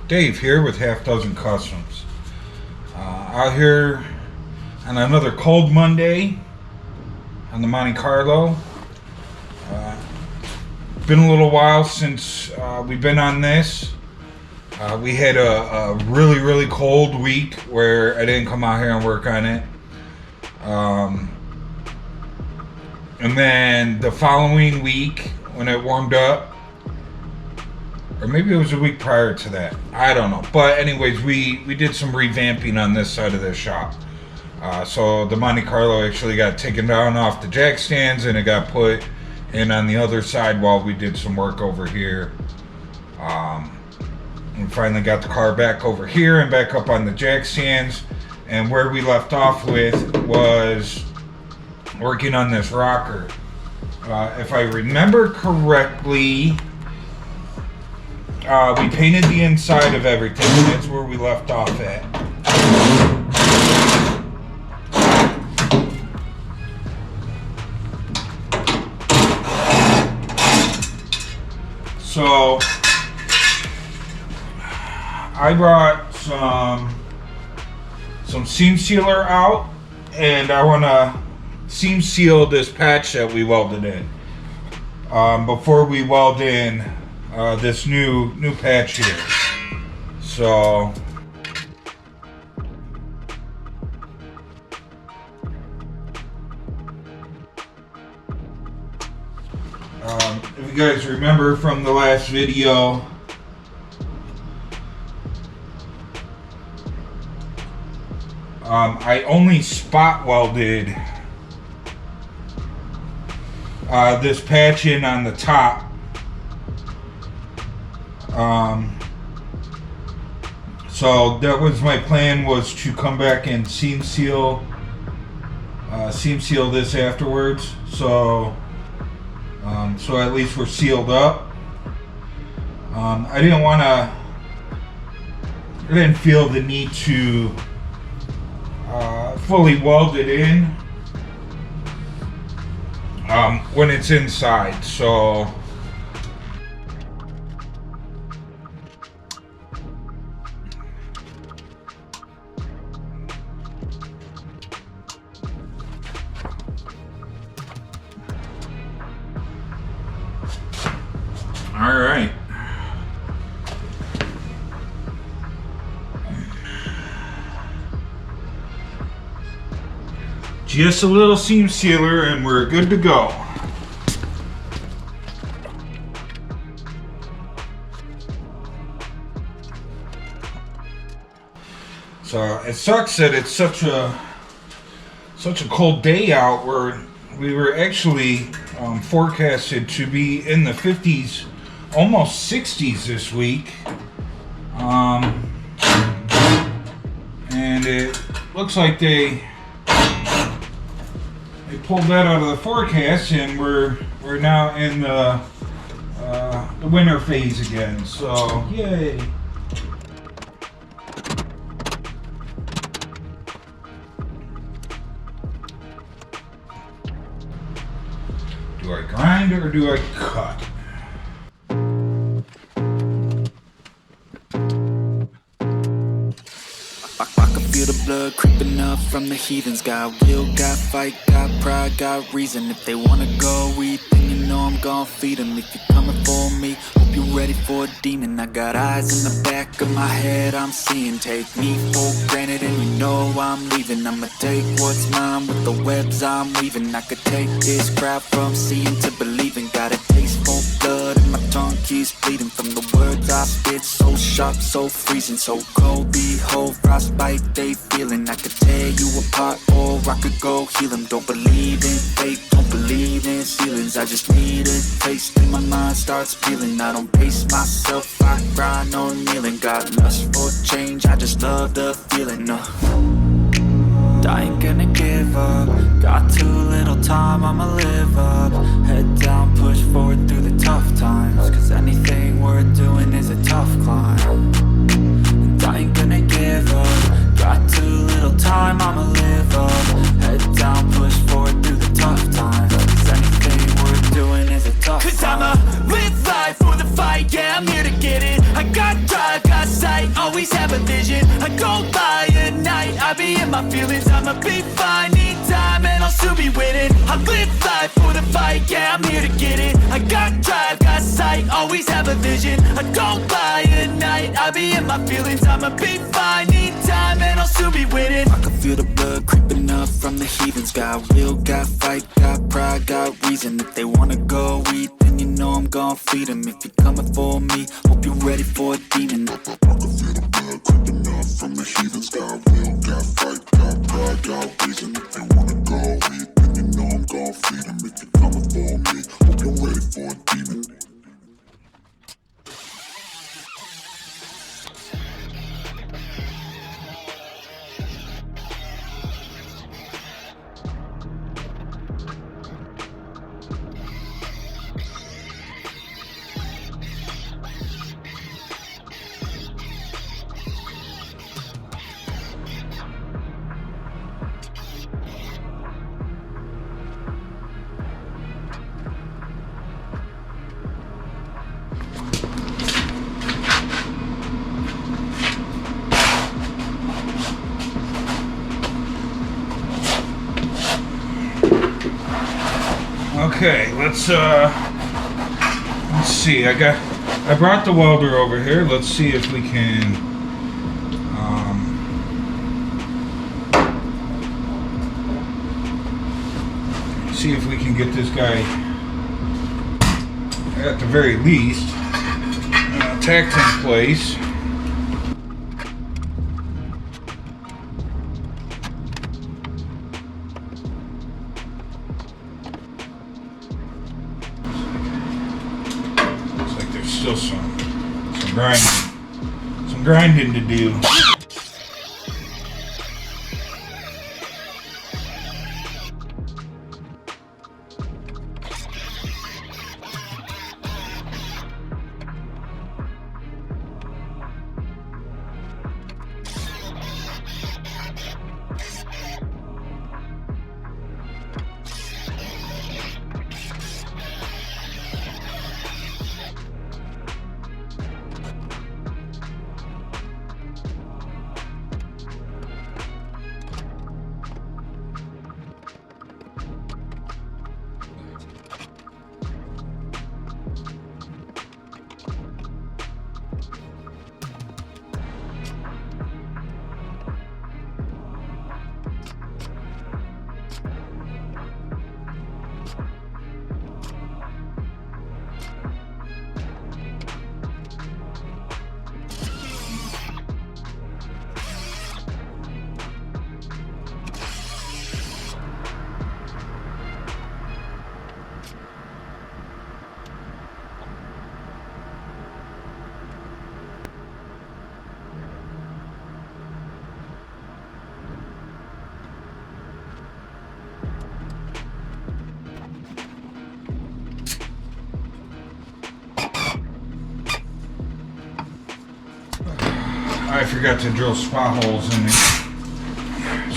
Dave here with Half Dozen Customs. Out here on another cold Monday on the Monte Carlo. Been a little while since we've been on this. We had a really cold week where I didn't come out here and work on it. And then the following week when it warmed up, or maybe it was a week prior to that, I don't know. But anyways, we did some revamping on this side of the shop. So the Monte Carlo actually got taken down off the jack stands and it got put in on the other side while we did some work over here. We finally got the car back over here and back up on the jack stands. And where we left off with was working on this rocker. If I remember correctly, we painted the inside of everything. That's where we left off at. So I brought some seam sealer out, and I want to seam seal this patch that we welded in before we weld in this new patch here. So if you guys remember from the last video, I only spot welded this patch in on the top. So that was my plan, was to come back and seam seal this afterwards. So at least we're sealed up. I didn't feel the need to fully weld it in when it's inside. So all right. Just a little seam sealer and we're good to go. So it sucks that it's such a cold day out, where we were actually forecasted to be in the 50s, almost 60s this week. And it looks like they pulled that out of the forecast, and we're now in the winter phase again. So yay! Do I grind or do I cut? Feel the blood creeping up from the heathens. Got will, got fight, got pride, got reason. If they wanna go eat, then you know I'm gon' feed them. If you're coming for me, hope you're ready for a demon. I got eyes in the back of my head, I'm seeing. Take me for granted and you know I'm leaving. I'ma take what's mine with the webs I'm weaving. I could take this crowd from seeing to believing. Got a taste for blood and my tongue keeps bleeding from the words I spit. So sharp, so freezing, so cold. Behold, frostbite they feeling. I could tear you apart or I could go heal them. Don't believe in fate, don't believe in ceilings. I just need a taste and my mind starts peeling. I don't pace myself, I grind on kneeling. Got lust for change, I just love the feeling. I ain't gonna give up. Got too little time, I'ma live up. Head down, push forward through the tough times. Cause anything worth doing is a tough climb. And I ain't gonna give up. Got too little time, I'ma live up. Head down, push forward through the tough times. Cause anything worth doing is a tough climb. Cause I'ma live life for the fight, yeah, I'm here to get it. I got drive, got sight. feelings, I'ma be fine. Need time and I'll soon be winning. I live life for the fight, yeah, I'm here to get it. I got drive, got sight, always have a vision. I don't lie at night, I be in my feelings, I'ma be fine. Need time and I'll soon be winning. I can feel the blood creeping up from the heathens. Got will, got fight, got pride, got reason. If they wanna go eat, then you know I'm gon' feed them. If you're coming for me, hope you're ready for a demon. I can feel the blood creeping up from the heathens. Got will, got fight, got pride, got reason. If they wanna go eat, then you know I'm gon' feed them. If you're coming for me, hope you're ready for a demon. Okay, let's see. I brought the welder over here. Let's see if we can get this guy at the very least tacked in place. Still some grinding to do. I forgot to drill spot holes in it.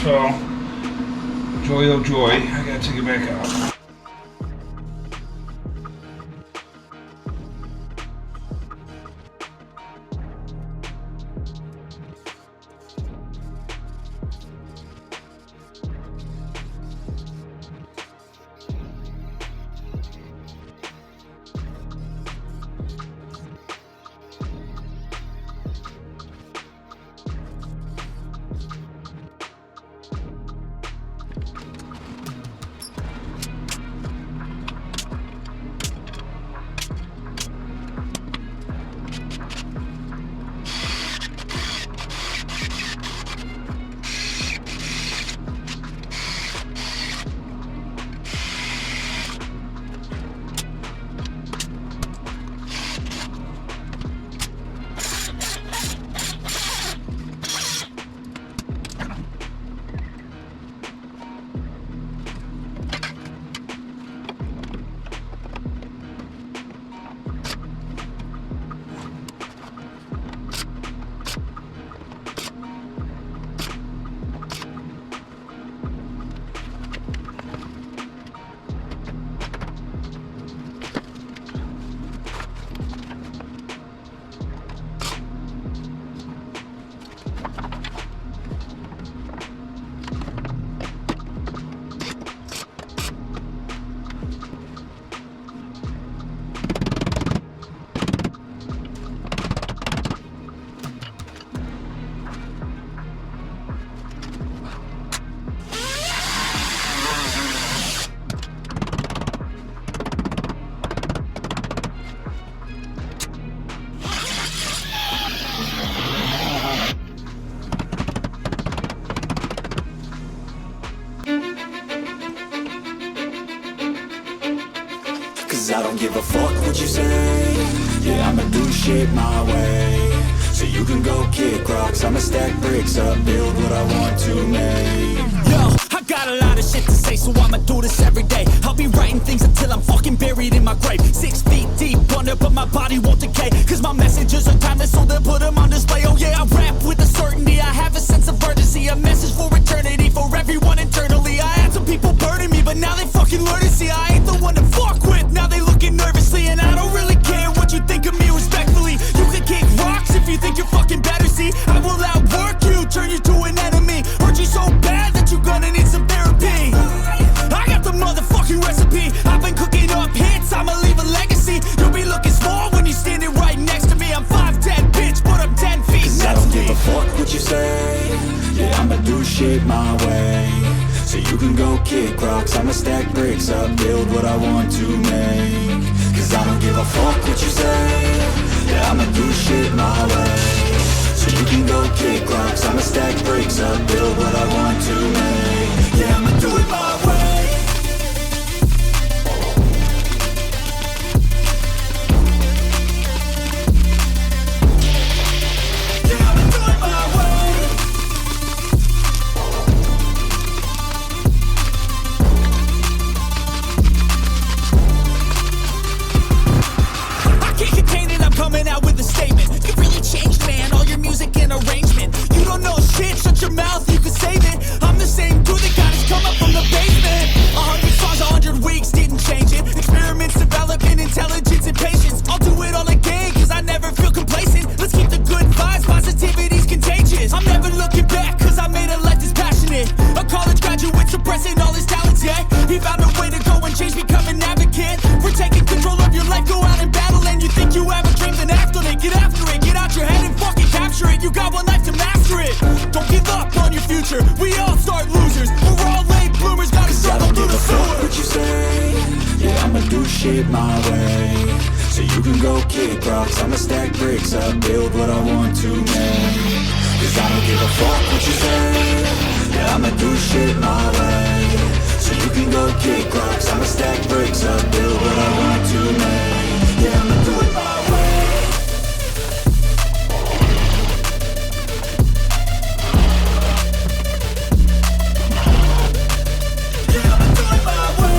So, joy oh joy, I gotta take it back out. don't give a fuck what you say. Yeah, I'ma do shit my way. So you can go kick rocks, I'ma stack bricks up, build what I want to make. Yo, I got a lot of shit to say, so I'ma do this every day. I'll be writing things until I'm fucking buried in my grave. 6 feet deep under, but my body won't decay. Cause my messages are timeless, so they'll put them on display. Oh yeah, I rap with a certainty, I have a sense of urgency. A message for eternity, for everyone internally. I had some people burning me, but now they fucking learn to see I ain't the one to fuck with, now they looking nervously. And I don't really care what you think of me respectfully. You can kick rocks if you think you're fucking better, see. I will outwork you, turn you to an enemy. Hurt you so bad that you're gonna need some therapy. I got the motherfucking recipe. I've been cooking up hits, I'ma leave a legacy. You'll be looking small when you're standing right next to me. I'm 5'10", bitch, but I'm 10 feet next to me. I don't give a fuck what you say. Yeah, I'ma do shit my way. So you can go kick rocks, I'ma stack bricks up, build what I want to make. Cause I don't give a fuck what you say. Yeah, I'ma do shit my way. So you can go kick rocks, I'ma stack bricks up, build what I want to make. Yeah, I'ma do it my way. Coming out with a statement. You really changed, man, all your music and arrangement. You don't know shit, shut your mouth, you can save it. I'm the same dude that got his come up from the basement. 100 songs, 100 weeks, didn't change it. Experiments, development, intelligence, and patience. I'll do it all again, cause I never feel complacent. Let's keep the good vibes, positivity's contagious. I'm never looking back, cause I made a life that's passionate. A college graduate suppressing all his talents, yeah. He found a way to go and change, become an advocate. For taking control of your life, go out and battle. And you think you have a dream, then act on it. Get after it, get out your head and fucking capture it. You got one life to master it. Don't give up on your future, we all start losers. We're all late bloomers, gotta struggle through the sewer. What you say? Yeah, I'ma do shit my way. So you can go kick rocks, I'ma stack bricks up, build what I want to make. Cause I don't give a fuck what you say. Yeah, I'ma do shit my way. So you can go kick rocks, I'ma stack bricks up, build what I want to make. Yeah, I'ma do it my way. Yeah, I'ma do it my way.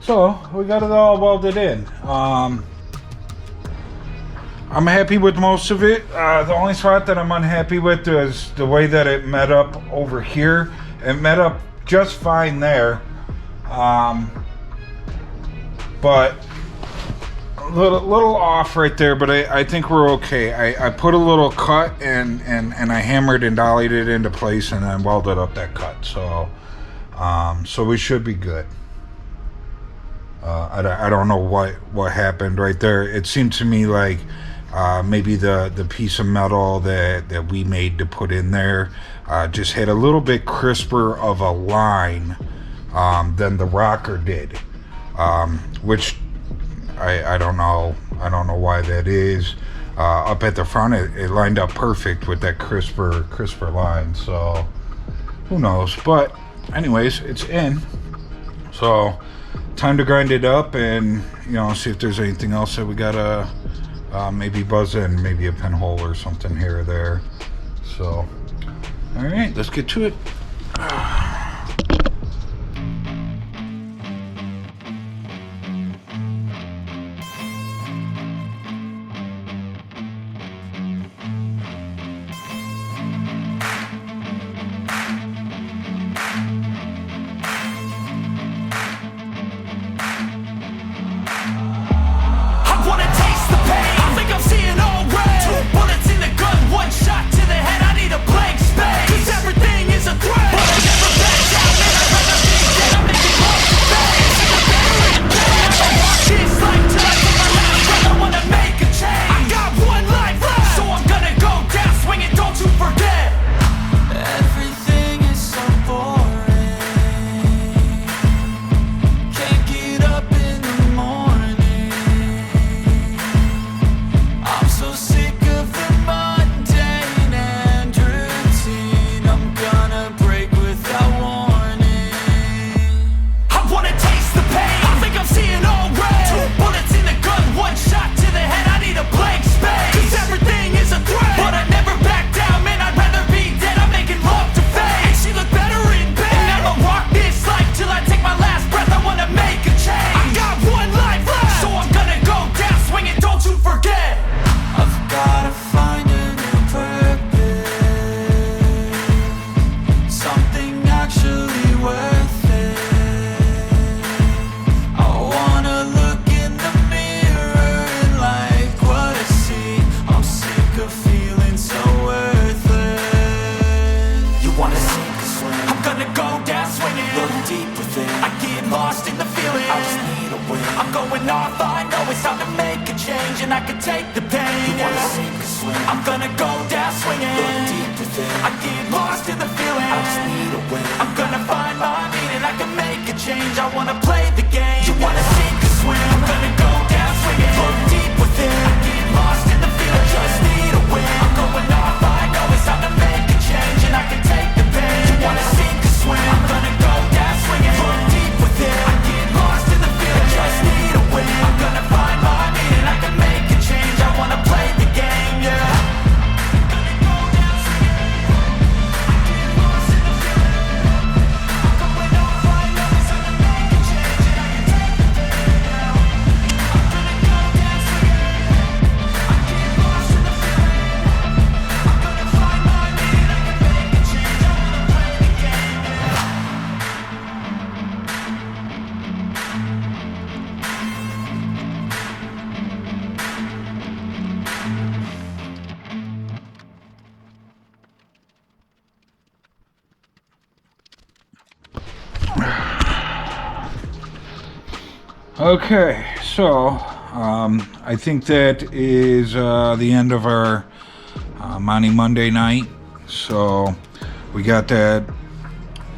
So we got it all welded in. I'm happy with most of it. The only spot that I'm unhappy with is the way that it met up over here. It met up just fine there, but a little off right there. But I think we're okay. I put a little cut and I hammered and dollied it into place and then welded up that cut. So so we should be good. I don't know what happened right there. It seemed to me like maybe the piece of metal that we made to put in there just had a little bit crisper of a line than the rocker did, which I don't know. I don't know why that is. Up at the front, it lined up perfect with that crisper line. So who knows? But anyways, it's in. So time to grind it up and, you know, see if there's anything else that we gotta maybe buzz in, maybe a pinhole or something here or there. So all right, let's get to it. I wanna taste the pain. I think I'm seeing going off, I know it's time to make a change, and I can take the pain. You wanna sink or swim? I'm gonna go down swinging. Look deep within. I get lost in the feeling. I just need a win. I'm gonna find my meaning. I can make a change. I wanna play the game. You wanna sink or swim? I'm gonna go down swinging. Look deep within. I get lost in the feeling. I just need a win. I'm going off. I know it's time to make a change, and I can take the pain. You wanna sink or swim? I'm gonna go down swinging. Look deep within. I get lost in the feeling. I just need a win. I'm gonna find my meaning. I can make a change. I wanna play the game. Yeah. Okay, so I think that is the end of our Monte Monday night. So we got that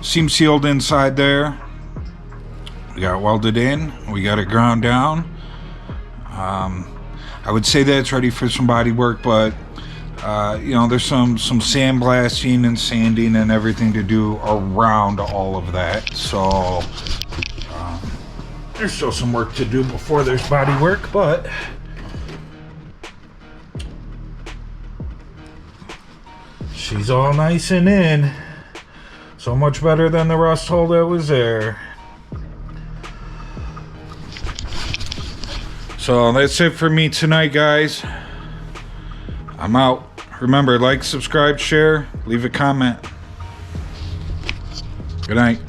seam sealed inside there. We got welded in. We got it ground down. I would say that it's ready for some body work, but you know, there's some sandblasting and sanding and everything to do around all of that. So there's still some work to do before there's body work, but she's all nice and in. So much better than the rust hole that was there. So that's it for me tonight, guys. I'm out. Remember, like, subscribe, share, leave a comment. Good night.